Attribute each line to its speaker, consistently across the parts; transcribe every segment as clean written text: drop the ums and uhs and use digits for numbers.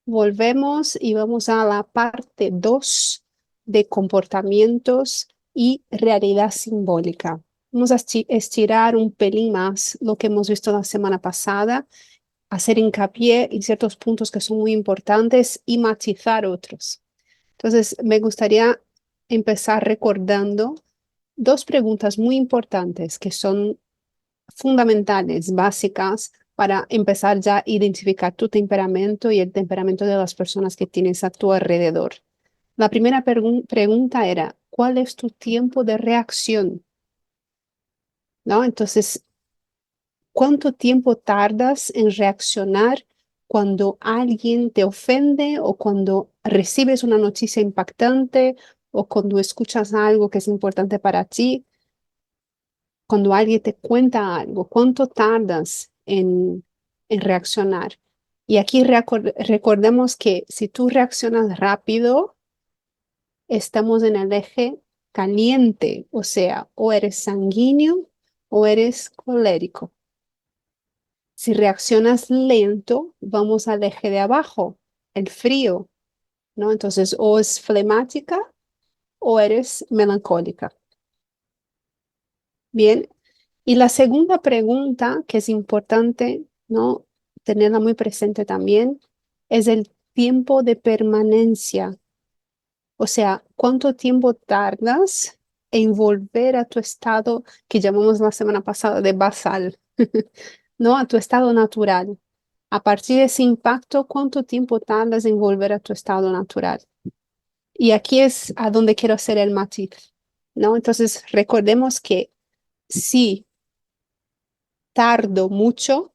Speaker 1: Volvemos y vamos a la parte 2 de comportamientos y realidad simbólica. Vamos a estirar un pelín más lo que hemos visto la semana pasada, hacer hincapié en ciertos puntos que son muy importantes y matizar otros. Entonces, me gustaría empezar recordando dos preguntas muy importantes que son fundamentales, básicas, para empezar ya a identificar tu temperamento y el temperamento de las personas que tienes a tu alrededor. La primera pregunta era, ¿cuál es tu tiempo de reacción? ¿No? Entonces, ¿cuánto tiempo tardas en reaccionar cuando alguien te ofende o cuando recibes una noticia impactante o cuando escuchas algo que es importante para ti? Cuando alguien te cuenta algo, ¿cuánto tardas en reaccionar? Y aquí recordemos que si tú reaccionas rápido, estamos en el eje caliente, o sea, o eres sanguíneo o eres colérico. Si reaccionas lento, vamos al eje de abajo, el frío, ¿no? Entonces, o es flemática o eres melancólica. Bien, y la segunda pregunta, que es importante, ¿no? Tenerla muy presente también, es el tiempo de permanencia. O sea, ¿cuánto tiempo tardas en volver a tu estado que llamamos la semana pasada de basal, ¿no? A tu estado natural. A partir de ese impacto, ¿cuánto tiempo tardas en volver a tu estado natural? Y aquí es a donde quiero hacer el matiz, ¿no? Entonces, recordemos que si tardo mucho,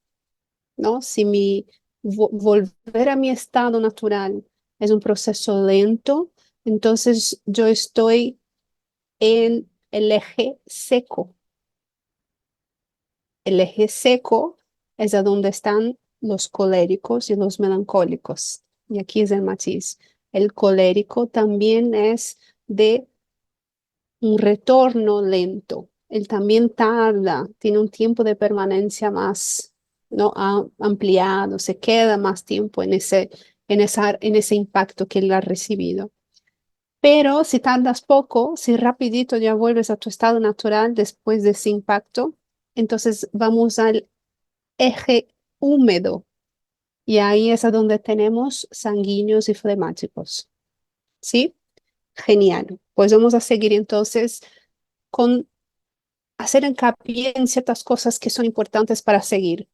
Speaker 1: ¿no? Si mi volver a mi estado natural es un proceso lento, entonces yo estoy en el eje seco. El eje seco es a donde están los coléricos y los melancólicos. Y aquí es el matiz. El colérico también es de un retorno lento. Él también tarda, tiene un tiempo de permanencia más, ¿no? Ampliado, se queda más tiempo en ese impacto que él ha recibido. Pero si tardas poco, si rapidito ya vuelves a tu estado natural después de ese impacto, entonces vamos al eje húmedo y ahí es a donde tenemos sanguíneos y flemáticos. ¿Sí? Genial. Pues vamos a seguir entonces con hacer hincapié en ciertas cosas que son importantes para seguir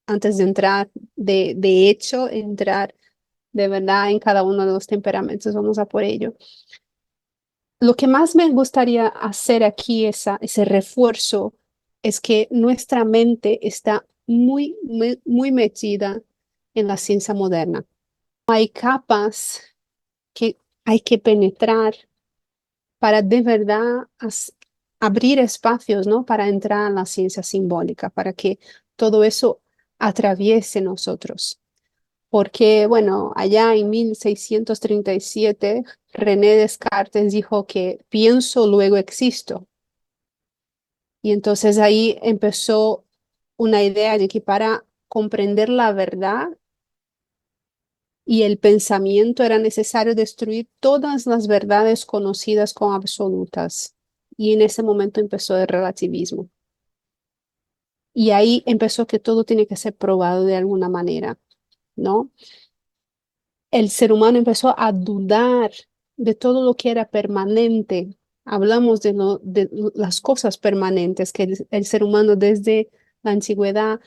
Speaker 1: antes de entrar, de hecho, entrar de verdad en cada uno de los temperamentos. Vamos a por ello. Lo que más me gustaría hacer aquí, ese refuerzo, es que nuestra mente está muy metida en la ciencia moderna. Hay capas que hay que penetrar para de verdad abrir espacios, ¿no? Para entrar en la ciencia simbólica, para que todo eso atraviese nosotros. Porque, bueno, allá en 1637, René Descartes dijo que pienso, luego existo. Y entonces ahí empezó una idea de que para comprender la verdad y el pensamiento era necesario destruir todas las verdades conocidas como absolutas. Y en ese momento empezó el relativismo. Y ahí empezó que todo tiene que ser probado de alguna manera, ¿no? El ser humano empezó a dudar de todo lo que era permanente. Hablamos de las cosas permanentes que el ser humano desde la antigüedad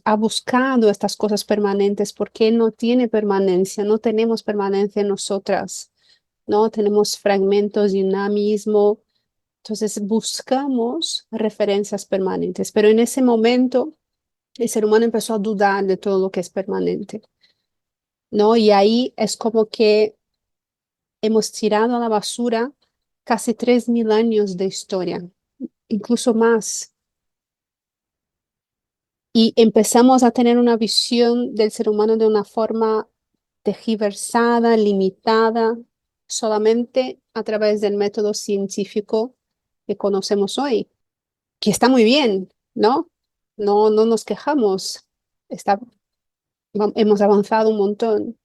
Speaker 1: ha buscado estas cosas permanentes porque no tiene permanencia, no tenemos permanencia en nosotras, ¿no? Tenemos fragmentos de una mismo. Entonces buscamos referencias permanentes, pero en ese momento el ser humano empezó a dudar de todo lo que es permanente, ¿no? Y ahí es como que hemos tirado a la basura casi 3000 años de historia, incluso más. Y empezamos a tener una visión del ser humano de una forma tergiversada, limitada, solamente a través del método científico que conocemos hoy, que está muy bien, ¿no? No nos quejamos, hemos avanzado un montón,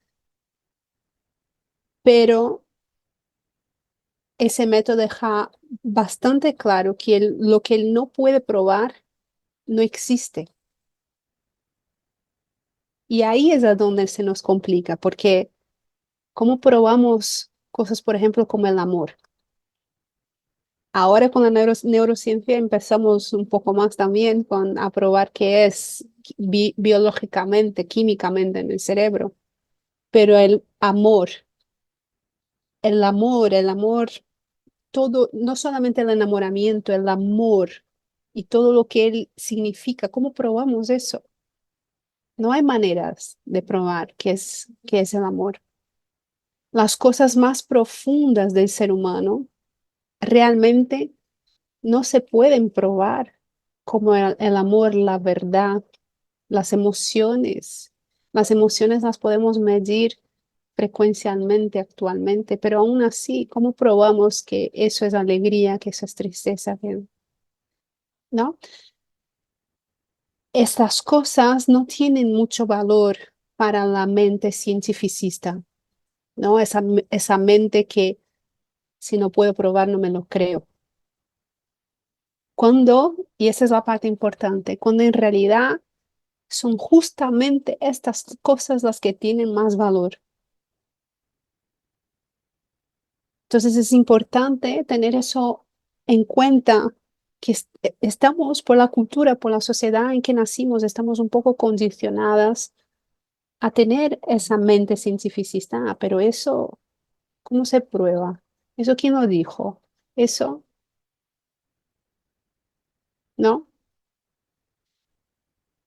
Speaker 1: pero ese método deja bastante claro que lo que él no puede probar no existe. Y ahí es a donde se nos complica, porque ¿cómo probamos cosas, por ejemplo, como el amor? Ahora con la neurociencia empezamos un poco más también a probar qué es biológicamente, químicamente en el cerebro, pero el amor, todo, no solamente el enamoramiento, el amor y todo lo que él significa, ¿cómo probamos eso? No hay maneras de probar qué es el amor. Las cosas más profundas del ser humano realmente no se pueden probar, como el amor, la verdad, las emociones. Las emociones las podemos medir frecuencialmente actualmente, pero aún así, ¿cómo probamos que eso es alegría, que eso es tristeza, ¿no? Estas cosas no tienen mucho valor para la mente cientificista, ¿no? Esa mente que si no puedo probar no me lo creo. Y esa es la parte importante, cuando en realidad son justamente estas cosas las que tienen más valor. Entonces es importante tener eso en cuenta, que estamos por la cultura, por la sociedad en que nacimos, estamos un poco condicionadas a tener esa mente cientificista. Ah, pero eso, ¿cómo se prueba? ¿Eso quién lo dijo? Eso, ¿no?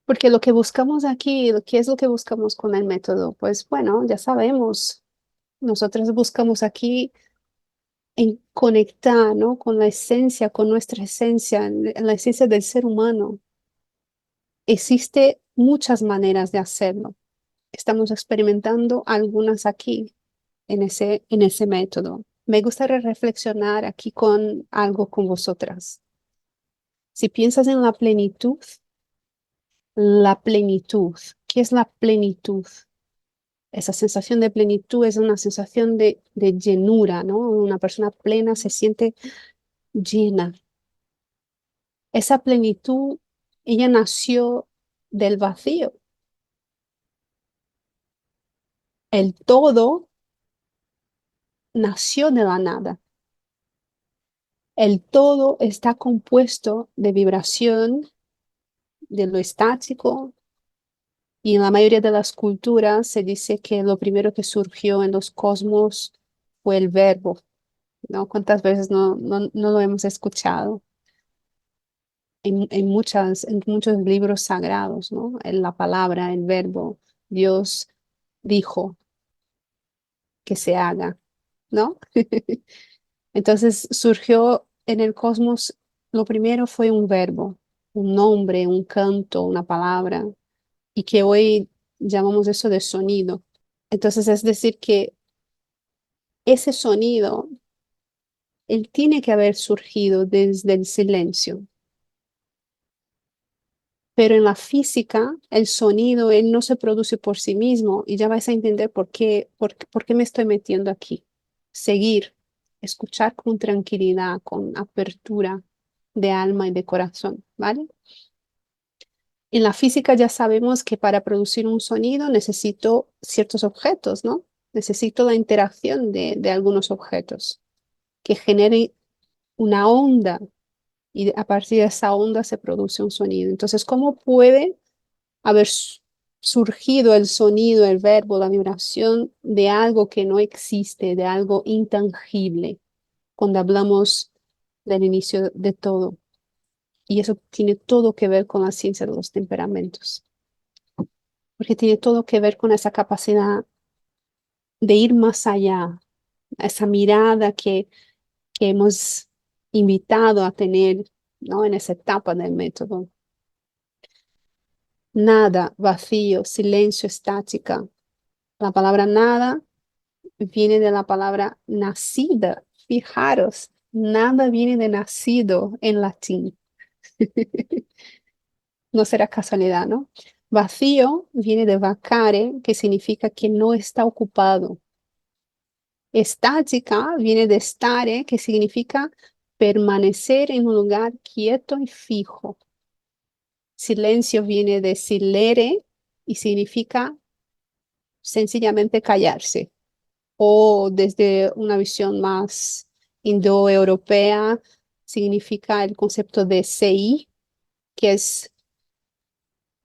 Speaker 1: Porque lo que buscamos aquí, ¿qué es lo que buscamos con el método? Pues bueno, ya sabemos, nosotros buscamos aquí en conectar, ¿no? Con la esencia, con nuestra esencia, en la esencia del ser humano. Existe muchas maneras de hacerlo. Estamos experimentando algunas aquí, en ese método. Me gustaría reflexionar aquí con algo con vosotras. Si piensas en la plenitud, ¿qué es la plenitud? Esa sensación de plenitud es una sensación de llenura, ¿no? Una persona plena se siente llena. Esa plenitud, ella nació del vacío. El todo nació de la nada. El todo está compuesto de vibración, de lo estático, y en la mayoría de las culturas se dice que lo primero que surgió en los cosmos fue el verbo, ¿no? ¿Cuántas veces no lo hemos escuchado? En muchos libros sagrados, ¿no? En la palabra, el verbo, Dios dijo que se haga, ¿no? Entonces surgió en el cosmos, lo primero fue un verbo, un nombre, un canto, una palabra, y que hoy llamamos eso de sonido. Entonces es decir que ese sonido, él tiene que haber surgido desde el silencio. Pero en la física, el sonido, él no se produce por sí mismo y ya vais a entender por qué me estoy metiendo aquí. Seguir, escuchar con tranquilidad, con apertura de alma y de corazón, ¿vale? En la física ya sabemos que para producir un sonido necesito ciertos objetos, ¿no? Necesito la interacción de algunos objetos que generen una onda y a partir de esa onda se produce un sonido. Entonces, ¿cómo puede haber surgido el sonido, el verbo, la vibración de algo que no existe, de algo intangible, cuando hablamos del inicio de todo? Y eso tiene todo que ver con la ciencia de los temperamentos, porque tiene todo que ver con esa capacidad de ir más allá, esa mirada que hemos invitado a tener, ¿no? En esa etapa del método. Nada, vacío, silencio, estática. La palabra nada viene de la palabra nacida. Fijaros, nada viene de nacido en latín. No será casualidad, ¿no? Vacío viene de vacare, que significa que no está ocupado. Estática viene de stare, que significa permanecer en un lugar quieto y fijo. Silencio viene de silere y significa sencillamente callarse. O desde una visión más indoeuropea, significa el concepto de sei, que es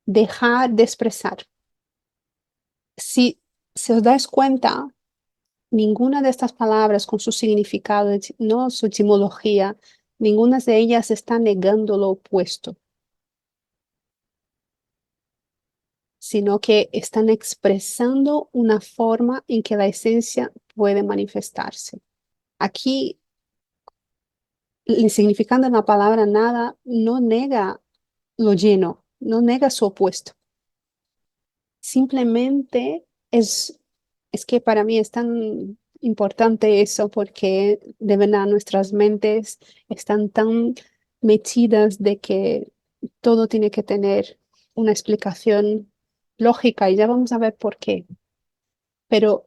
Speaker 1: dejar de expresar. Si se os dais cuenta, ninguna de estas palabras con su significado, no su etimología, ninguna de ellas está negando lo opuesto, sino que están expresando una forma en que la esencia puede manifestarse. Aquí, el significado de la palabra nada no nega lo lleno, no nega su opuesto. Simplemente es que para mí es tan importante eso porque de verdad nuestras mentes están tan metidas de que todo tiene que tener una explicación lógica y ya vamos a ver por qué. Pero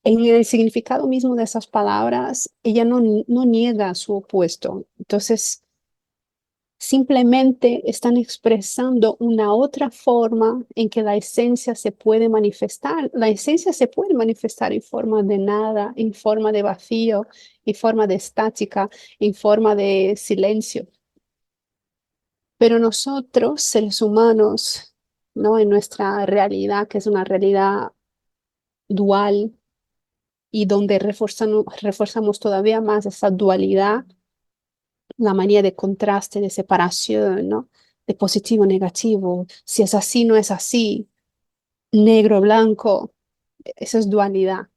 Speaker 1: en el significado mismo de esas palabras, ella no niega su opuesto. Entonces, simplemente están expresando una otra forma en que la esencia se puede manifestar. La esencia se puede manifestar en forma de nada, en forma de vacío, en forma de estática, en forma de silencio. Pero nosotros, seres humanos, ¿no? En nuestra realidad, que es una realidad dual y donde reforzamos todavía más esa dualidad, la manía de contraste, de separación, ¿no? De positivo, negativo, si es así, no es así, negro, blanco, esa es dualidad.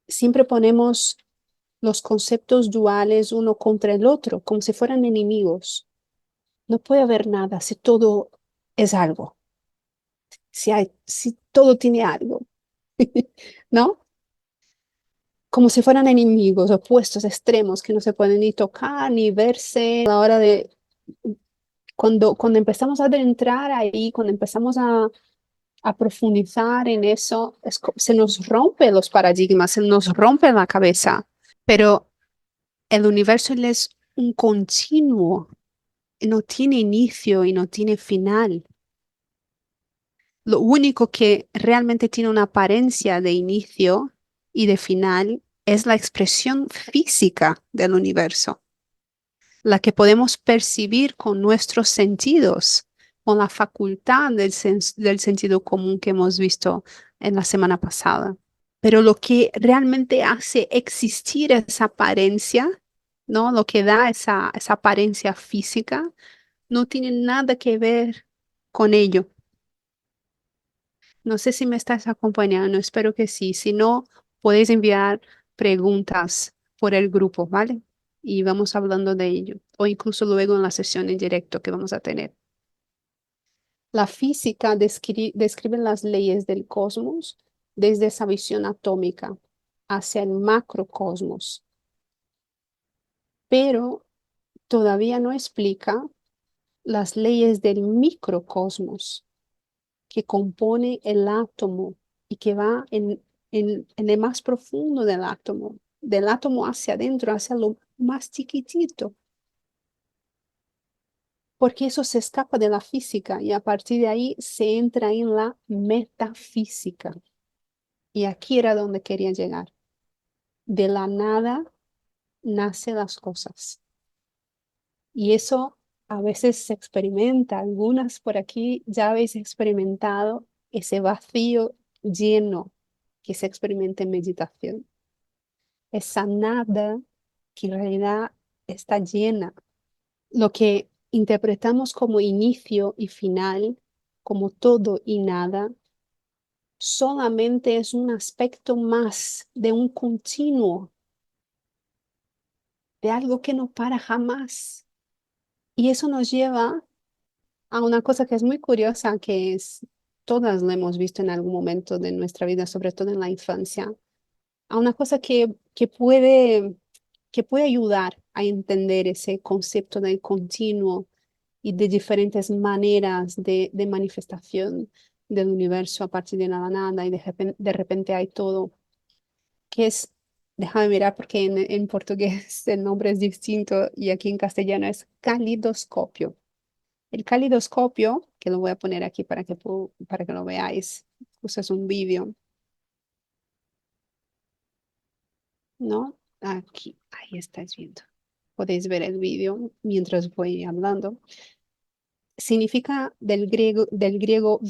Speaker 1: Siempre ponemos los conceptos duales uno contra el otro, como si fueran enemigos. No puede haber nada si todo es algo, si todo tiene algo, ¿no? Como si fueran enemigos, opuestos, extremos, que no se pueden ni tocar ni verse. A la hora de, cuando empezamos a adentrar ahí, cuando empezamos a profundizar en eso, se nos rompe los paradigmas, se nos rompe la cabeza, pero el universo él es un continuo, no tiene inicio y no tiene final. Lo único que realmente tiene una apariencia de inicio y de final es la expresión física del universo, la que podemos percibir con nuestros sentidos, con la facultad del sentido común que hemos visto en la semana pasada. Pero lo que realmente hace existir esa apariencia, ¿no? Lo que da esa apariencia física, no tiene nada que ver con ello. No sé si me estás acompañando, espero que sí. Si no, podéis enviar preguntas por el grupo, ¿vale? Y vamos hablando de ello, o incluso luego en la sesión en directo que vamos a tener. La física describe las leyes del cosmos desde esa visión atómica hacia el macrocosmos, pero todavía no explica las leyes del microcosmos que compone el átomo y que va en el más profundo del átomo hacia adentro, hacia lo más chiquitito, porque eso se escapa de la física y a partir de ahí se entra en la metafísica. Y aquí era donde quería llegar. De la nada nacen las cosas. Y eso a veces se experimenta. Algunas por aquí ya habéis experimentado ese vacío lleno que se experimenta en meditación. Esa nada que en realidad está llena. Lo que interpretamos como inicio y final, como todo y nada, solamente es un aspecto más de un continuo, de algo que no para jamás. Y eso nos lleva a una cosa que es muy curiosa, que es, todas lo hemos visto en algún momento de nuestra vida, sobre todo en la infancia, a una cosa que puede ayudar a entender ese concepto del continuo y de diferentes maneras de manifestación del universo a partir de nada, nada, y de repente hay todo. que es, déjame mirar porque en portugués el nombre es distinto y aquí en castellano es calidoscopio. El calidoscopio, que lo voy a poner aquí para que lo veáis, pues es un vídeo, ¿no? Aquí, ahí estáis viendo. Podéis ver el vídeo mientras voy hablando. Significa del griego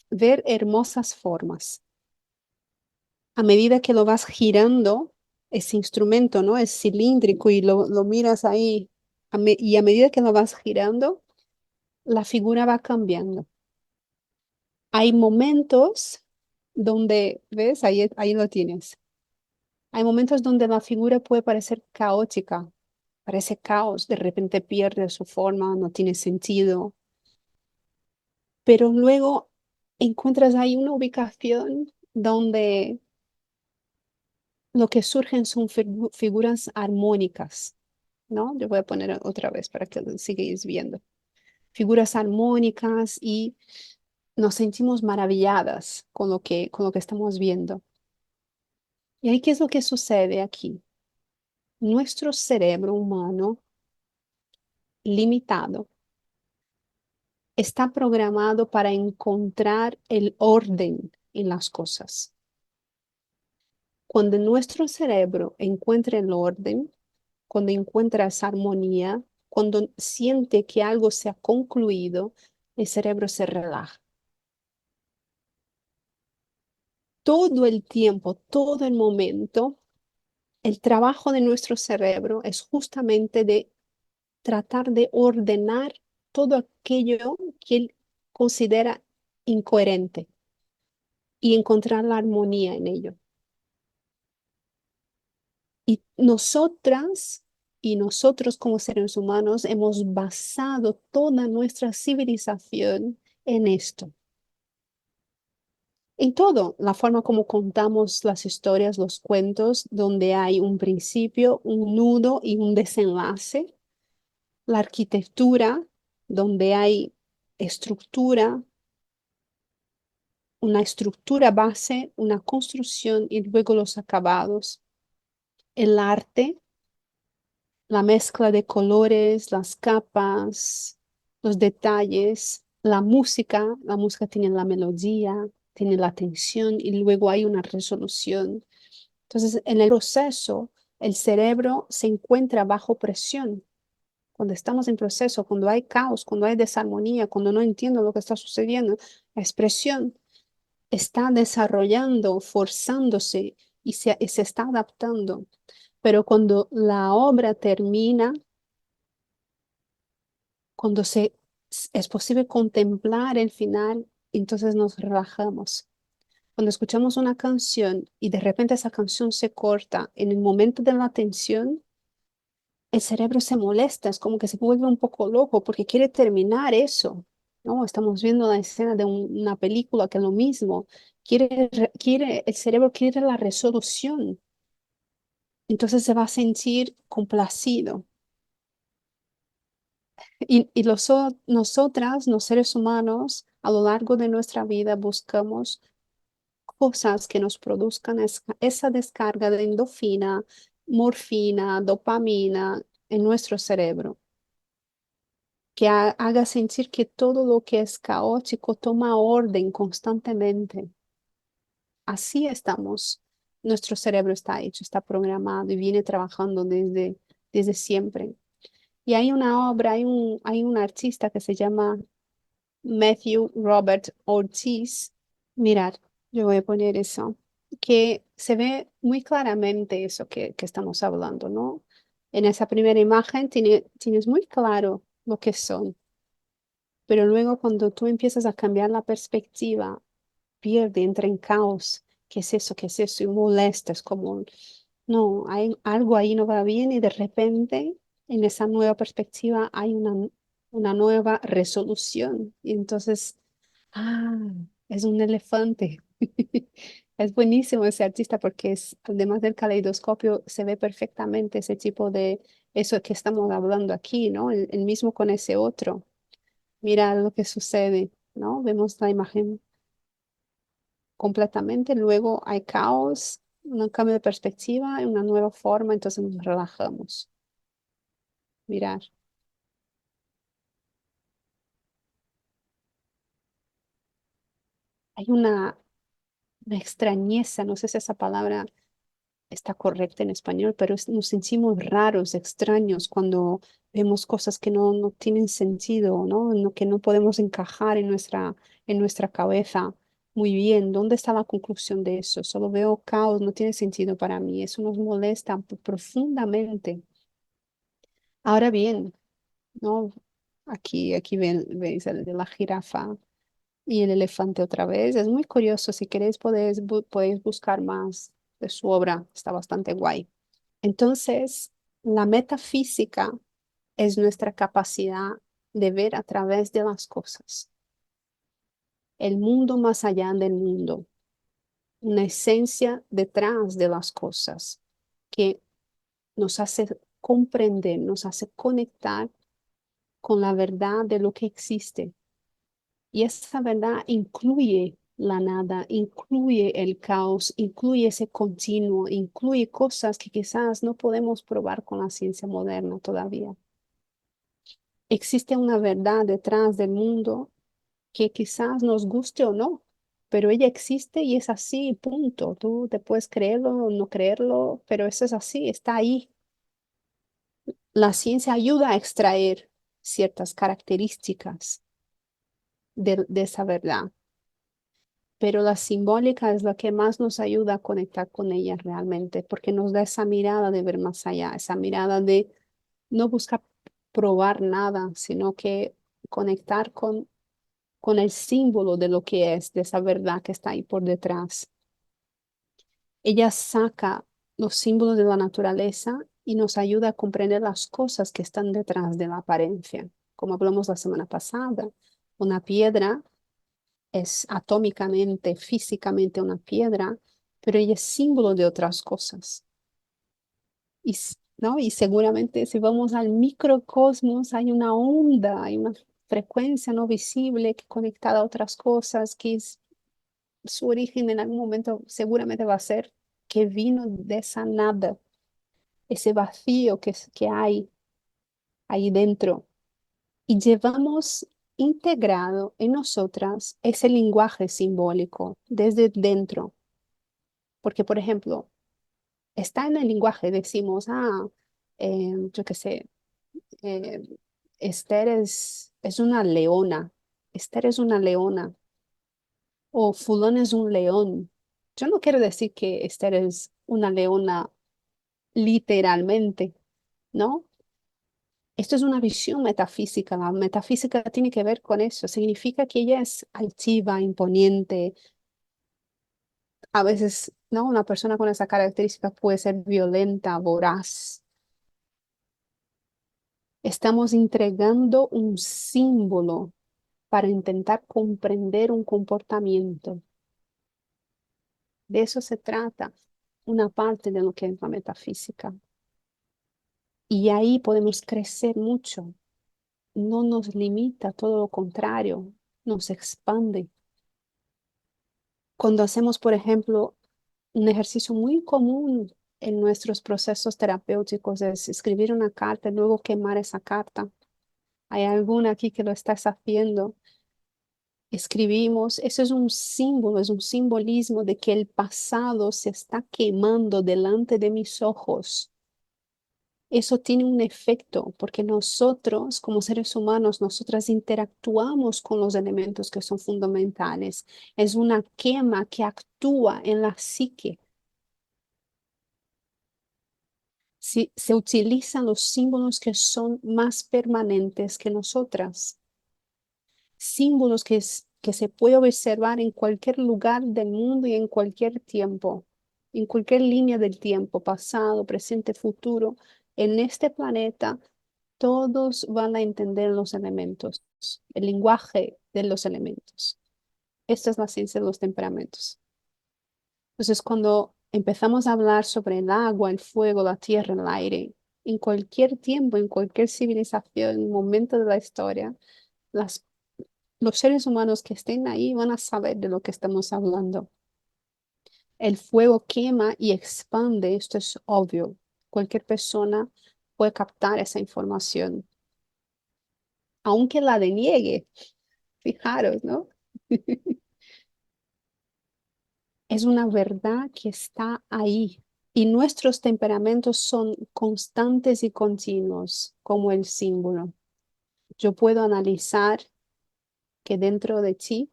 Speaker 1: ver hermosas formas. A medida que lo vas girando, ese instrumento, ¿no? Es cilíndrico y lo miras ahí. Y a medida que lo vas girando, la figura va cambiando. Hay momentos donde, ¿ves? Ahí lo tienes. Hay momentos donde la figura puede parecer caótica, parece caos, de repente pierde su forma, no tiene sentido, pero luego encuentras ahí una ubicación donde lo que surgen son figuras armónicas, ¿no? Yo voy a poner otra vez para que lo sigáis viendo. Figuras armónicas y nos sentimos maravilladas con lo que estamos viendo. ¿Y ahí qué es lo que sucede aquí? Nuestro cerebro humano limitado está programado para encontrar el orden en las cosas. Cuando nuestro cerebro encuentra el orden, cuando encuentra esa armonía, cuando siente que algo se ha concluido, el cerebro se relaja. Todo el tiempo, todo el momento, el trabajo de nuestro cerebro es justamente de tratar de ordenar todo aquello que él considera incoherente y encontrar la armonía en ello. Y nosotras y nosotros como seres humanos hemos basado toda nuestra civilización en esto. En todo, la forma como contamos las historias, los cuentos, donde hay un principio, un nudo y un desenlace. La arquitectura, donde hay estructura, una estructura base, una construcción y luego los acabados. El arte, la mezcla de colores, las capas, los detalles, la música tiene la melodía, tiene la tensión y luego hay una resolución. Entonces, en el proceso, el cerebro se encuentra bajo presión. Cuando estamos en proceso, cuando hay caos, cuando hay desarmonía, cuando no entiendo lo que está sucediendo, la expresión está desarrollando, forzándose y se está adaptando. Pero cuando la obra termina, cuando es posible contemplar el final, entonces nos relajamos. Cuando escuchamos una canción y de repente esa canción se corta en el momento de la tensión, el cerebro se molesta, es como que se vuelve un poco loco porque quiere terminar eso, ¿no? Estamos viendo la escena de una película que es lo mismo, el cerebro quiere la resolución, entonces se va a sentir complacido. Y nosotras, los seres humanos, a lo largo de nuestra vida buscamos cosas que nos produzcan esa descarga de endorfina, morfina, dopamina en nuestro cerebro, que haga sentir que todo lo que es caótico toma orden constantemente. Así estamos. Nuestro cerebro está hecho, está programado y viene trabajando desde siempre. Y hay una obra, hay un artista que se llama Matthew Robert Ortiz. Mirad, yo voy a poner eso, que se ve muy claramente eso que estamos hablando, ¿no? En esa primera imagen tienes muy claro lo que son, pero luego cuando tú empiezas a cambiar la perspectiva, pierde, entra en caos. ¿Qué es eso? ¿Qué es eso? Y molesta, es como, no, hay algo ahí no va bien y de repente en esa nueva perspectiva hay una nueva resolución. Y entonces, ah, es un elefante. Es buenísimo ese artista porque además del caleidoscopio, se ve perfectamente ese tipo de, eso que estamos hablando aquí, ¿no? El mismo con ese otro. Mira lo que sucede, ¿no? Vemos la imagen completamente, luego hay caos, un cambio de perspectiva, una nueva forma, entonces nos relajamos. Mirar. Hay una extrañeza, no sé si esa palabra está correcta en español, pero nos sentimos raros, extraños cuando vemos cosas que no tienen sentido, ¿no? Que no podemos encajar en nuestra cabeza muy bien. ¿Dónde está la conclusión de eso? Solo veo caos, no tiene sentido para mí. Eso nos molesta profundamente. Ahora bien, ¿no? Aquí veis el de la jirafa y el elefante otra vez. Es muy curioso. Si queréis, podéis buscar más de su obra. Está bastante guay. Entonces, la metafísica es nuestra capacidad de ver a través de las cosas, el mundo más allá del mundo, una esencia detrás de las cosas que nos hace comprender, nos hace conectar con la verdad de lo que existe. Y esa verdad incluye la nada, incluye el caos, incluye ese continuo, incluye cosas que quizás no podemos probar con la ciencia moderna todavía. Existe una verdad detrás del mundo que quizás nos guste o no, pero ella existe y es así, punto. Tú te puedes creerlo o no creerlo, pero eso es así, está ahí. La ciencia ayuda a extraer ciertas características de esa verdad, pero la simbólica es la que más nos ayuda a conectar con ella realmente, porque nos da esa mirada de ver más allá, esa mirada de no buscar probar nada, sino que conectar con el símbolo de lo que es, de esa verdad que está ahí por detrás. Ella saca los símbolos de la naturaleza y nos ayuda a comprender las cosas que están detrás de la apariencia. Como hablamos la semana pasada, una piedra es atómicamente, físicamente una piedra, pero ella es símbolo de otras cosas. ¿No? Y seguramente si vamos al microcosmos hay una onda, hay una frecuencia no visible que conectada a otras cosas, que es su origen en algún momento seguramente va a ser que vino de esa nada, ese vacío que hay ahí dentro. Y llevamos integrado en nosotras ese lenguaje simbólico desde dentro. Porque, por ejemplo, está en el lenguaje, decimos, yo qué sé, eh, Esther es una leona, Esther es una leona, o fulano es un león. Yo no quiero decir que Esther es una leona literalmente, ¿no? Esto es una visión metafísica. La metafísica tiene que ver con eso. Significa que ella es altiva, imponente. A veces, ¿no? Una persona con esa característica puede ser violenta, voraz. Estamos entregando un símbolo para intentar comprender un comportamiento. De eso se trata una parte de lo que es la metafísica. Y ahí podemos crecer mucho. No nos limita, todo lo contrario, nos expande. Cuando hacemos, por ejemplo, un ejercicio muy común en nuestros procesos terapéuticos es escribir una carta y luego quemar esa carta. ¿Hay alguna aquí que lo estás haciendo? Escribimos, eso es un símbolo, es un simbolismo de que el pasado se está quemando delante de mis ojos. Eso tiene un efecto porque nosotros, como seres humanos, nosotras interactuamos con los elementos que son fundamentales. Es una quema que actúa en la psique. Si se utilizan los símbolos que son más permanentes que nosotras, símbolos que se puede observar en cualquier lugar del mundo y en cualquier tiempo, en cualquier línea del tiempo, pasado, presente, futuro, en este planeta todos van a entender los elementos, el lenguaje de los elementos. Esta es la ciencia de los temperamentos. Entonces, cuando empezamos a hablar sobre el agua, el fuego, la tierra, el aire, en cualquier tiempo, en cualquier civilización, en un momento de la historia, las, los seres humanos que estén ahí van a saber de lo que estamos hablando. El fuego quema y expande, esto es obvio. Cualquier persona puede captar esa información, aunque la deniegue. Fijaros, ¿no? Es una verdad que está ahí. Y nuestros temperamentos son constantes y continuos, como el símbolo. Yo puedo analizar que dentro de ti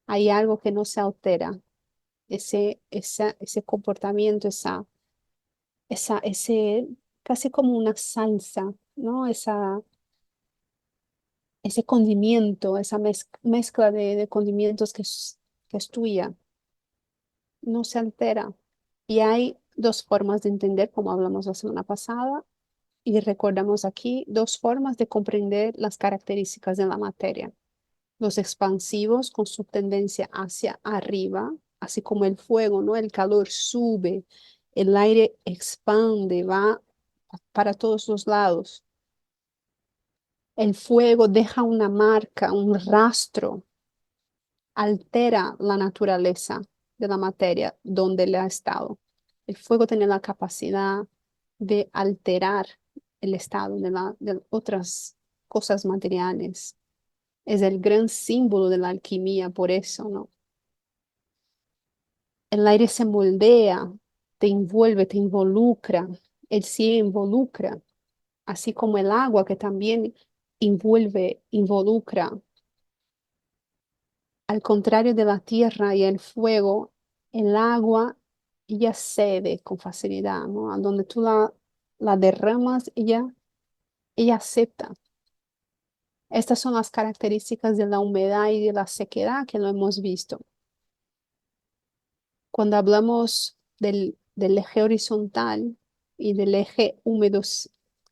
Speaker 1: hay algo que no se altera, ese comportamiento, ese, casi como una salsa, ¿no? Ese condimento, esa mezcla de condimentos que es tuya, no se altera. Y hay dos formas de entender, como hablamos la semana pasada, y recordamos aquí, dos formas de comprender las características de la materia. Los expansivos con su tendencia hacia arriba, así como el fuego, ¿no? El calor sube, el aire expande, va para todos los lados. El fuego deja una marca, un rastro, altera la naturaleza de la materia donde le ha estado. El fuego tiene la capacidad de alterar el estado de otras cosas materiales. Es el gran símbolo de la alquimia, por eso, ¿no? El aire se moldea, te envuelve, te involucra, el cielo involucra, así como el agua que también envuelve, involucra. Al contrario de la tierra y el fuego, el agua ella cede con facilidad, ¿no? A donde tú la derramas, ella acepta. Estas son las características de la humedad y de la sequedad que lo hemos visto. Cuando hablamos del eje horizontal y del eje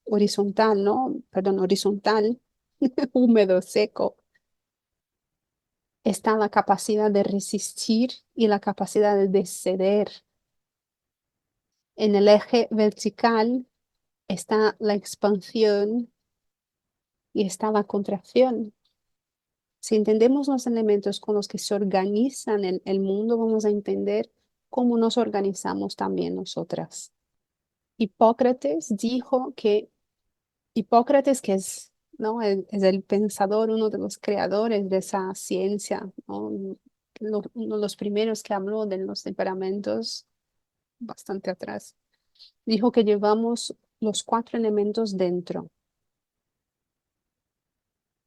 Speaker 1: horizontal, ¿no? Perdón, horizontal, húmedo, seco, está la capacidad de resistir y la capacidad de ceder. En el eje vertical está la expansión y está la contracción. Si entendemos los elementos con los que se organizan el mundo, vamos a entender cómo nos organizamos también nosotras. Hipócrates dijo que Hipócrates, que es, ¿no? Es el pensador, uno de los creadores de esa ciencia, ¿no? Uno de los primeros que habló de los temperamentos bastante atrás. Dijo que llevamos los cuatro elementos dentro.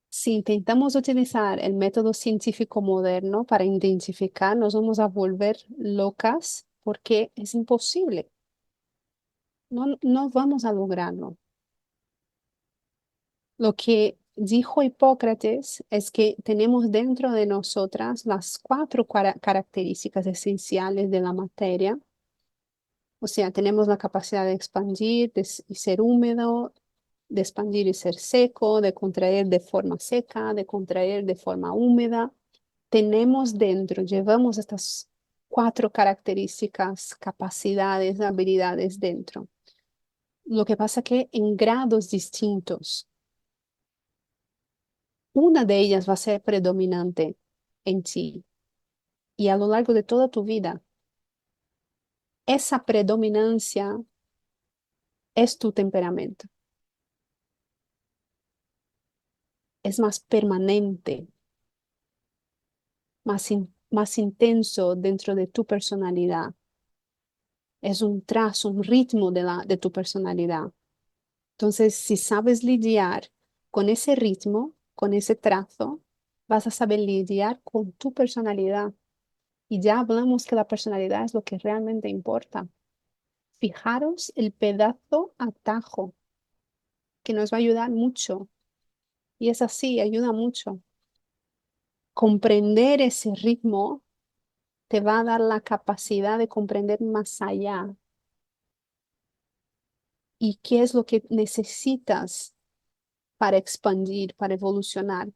Speaker 1: Si intentamos utilizar el método científico moderno para identificar, nos vamos a volver locas porque es imposible. No vamos a lograrlo. Lo que dijo Hipócrates es que tenemos dentro de nosotras las cuatro características esenciales de la materia. O sea, tenemos la capacidad de expandir y ser húmedo, de expandir y ser seco, de contraer de forma seca, de contraer de forma húmeda. Tenemos dentro, llevamos estas cuatro características, capacidades, habilidades dentro. Lo que pasa que en grados distintos. Una de ellas va a ser predominante en ti y a lo largo de toda tu vida. Esa predominancia es tu temperamento. Es más permanente, más intenso dentro de tu personalidad. Es un trazo, un ritmo de tu personalidad. Entonces, si sabes lidiar con ese ritmo, con ese trazo, vas a saber lidiar con tu personalidad. Y ya hablamos que la personalidad es lo que realmente importa. Fijaros el pedazo atajo que nos va a ayudar mucho. Y es así, ayuda mucho. Comprender ese ritmo te va a dar la capacidad de comprender más allá y qué es lo que necesitas para expandir, para evolucionar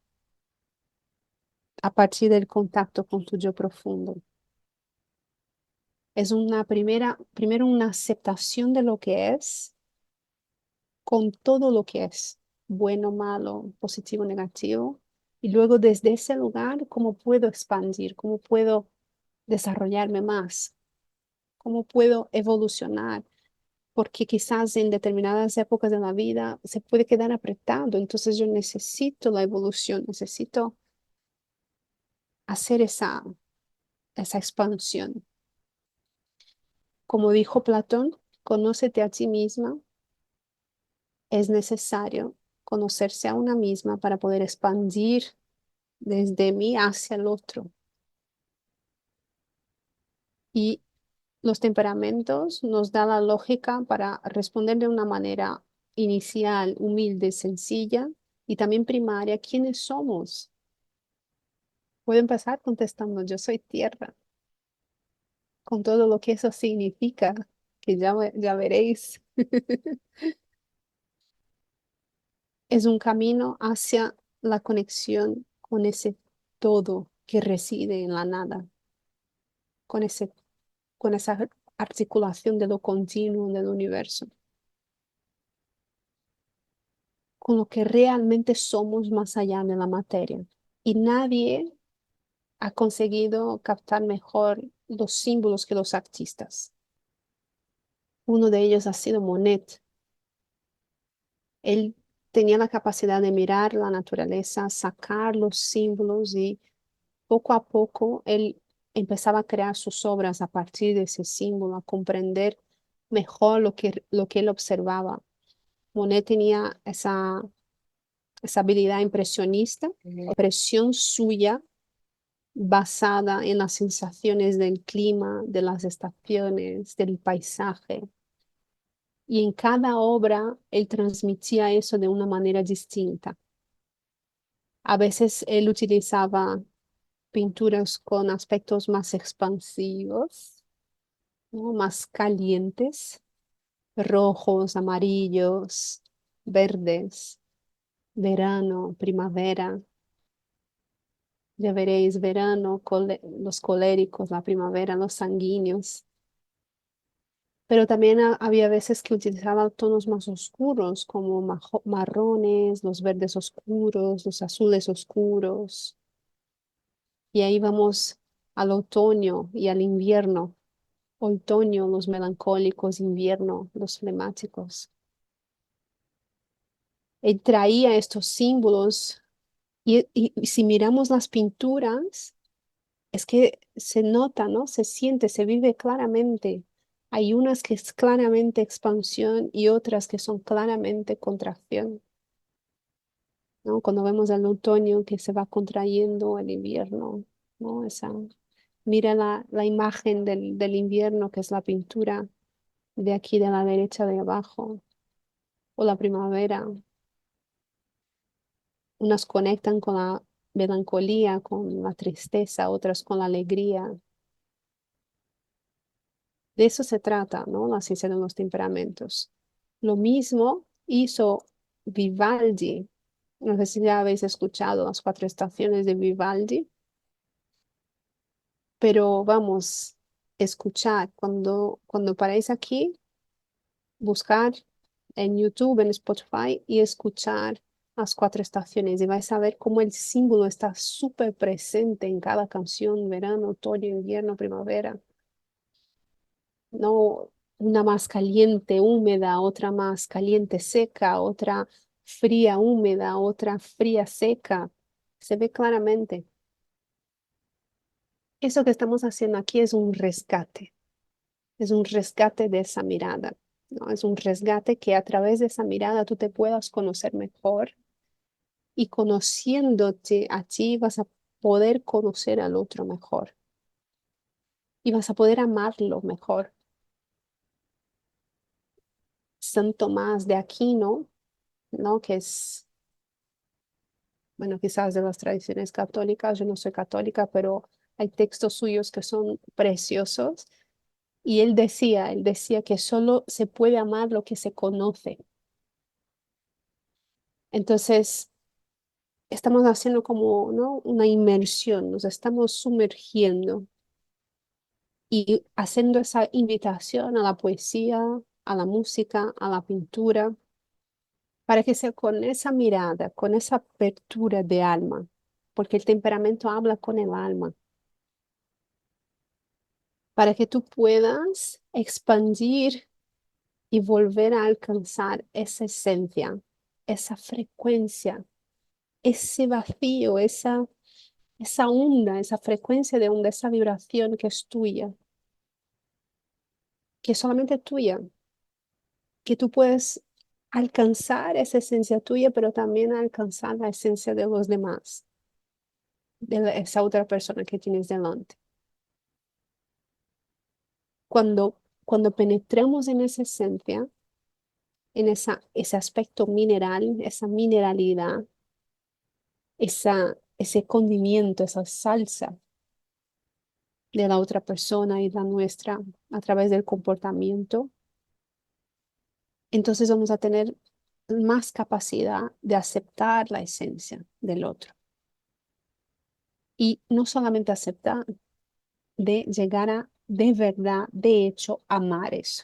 Speaker 1: a partir del contacto con tu yo profundo. Es primero una aceptación de lo que es con todo lo que es, bueno, malo, positivo, negativo, y luego desde ese lugar, ¿cómo puedo expandir? ¿Cómo puedo desarrollarme más? ¿Cómo puedo evolucionar? Porque quizás en determinadas épocas de la vida se puede quedar apretado, entonces yo necesito la evolución, necesito hacer esa expansión. Como dijo Platón, conócete a ti misma, es necesario conocerse a una misma para poder expandir desde mí hacia el otro. Y los temperamentos nos da la lógica para responder de una manera inicial, humilde, sencilla y también primaria, ¿quiénes somos? Puedo empezar contestando, yo soy tierra, con todo lo que eso significa, que ya veréis. Es un camino hacia la conexión con ese todo que reside en la nada, con con esa articulación de lo continuo del universo, con lo que realmente somos más allá de la materia. Y nadie ha conseguido captar mejor los símbolos que los artistas. Uno de ellos ha sido Monet. Él tenía la capacidad de mirar la naturaleza, sacar los símbolos y poco a poco él empezaba a crear sus obras a partir de ese símbolo, a comprender mejor lo que él observaba. Monet tenía esa habilidad impresionista, impresión suya basada en las sensaciones del clima, de las estaciones, del paisaje. Y en cada obra él transmitía eso de una manera distinta. A veces él utilizaba pinturas con aspectos más expansivos, ¿no? Más calientes, rojos, amarillos, verdes, verano, primavera. Ya veréis verano, los coléricos, la primavera, los sanguíneos. Pero también había veces que utilizaba tonos más oscuros, como marrones, los verdes oscuros, los azules oscuros. Y ahí vamos al otoño y al invierno. Otoño, los melancólicos, invierno, los flemáticos. Él traía estos símbolos y si miramos las pinturas, es que se nota, ¿no? Se siente, se vive claramente. Hay unas que es claramente expansión y otras que son claramente contracción, ¿no? Cuando vemos el otoño que se va contrayendo el invierno, ¿no? Mira la imagen del invierno, que es la pintura de aquí de la derecha de abajo, o la primavera. Unas conectan con la melancolía, con la tristeza, otras con la alegría. De eso se trata, ¿no? La ciencia de los temperamentos. Lo mismo hizo Vivaldi. No sé si ya habéis escuchado las cuatro estaciones de Vivaldi, pero vamos, escuchar. Cuando paráis aquí, buscar en YouTube, en Spotify y escuchar las cuatro estaciones y vais a ver cómo el símbolo está súper presente en cada canción, verano, otoño, invierno, primavera. No una más caliente, húmeda, otra más caliente, seca, otra fría, húmeda, otra fría, seca. Se ve claramente. Eso que estamos haciendo aquí es un rescate de esa mirada, ¿no? Es un rescate que a través de esa mirada tú te puedas conocer mejor y conociéndote a ti vas a poder conocer al otro mejor y vas a poder amarlo mejor. San Tomás de Aquino, ¿no? Que es, bueno, quizás de las tradiciones católicas, yo no soy católica, pero hay textos suyos que son preciosos. Y él decía que solo se puede amar lo que se conoce. Entonces, estamos haciendo como, ¿no? Una inmersión, nos estamos sumergiendo y haciendo esa invitación a la poesía, a la música, a la pintura, para que sea con esa mirada, con esa apertura de alma, porque el temperamento habla con el alma. para que tú puedas expandir y volver a alcanzar esa esencia, esa frecuencia, ese vacío, esa onda, esa frecuencia de onda, esa vibración que es tuya, que es solamente tuya, que tú puedes alcanzar esa esencia tuya, pero también alcanzar la esencia de los demás, esa otra persona que tienes delante. Cuando penetramos en esa esencia, en ese aspecto mineral, esa mineralidad, ese condimento, esa salsa de la otra persona y la nuestra a través del comportamiento, entonces vamos a tener más capacidad de aceptar la esencia del otro. Y no solamente aceptar, de llegar a de verdad, de hecho, amar eso.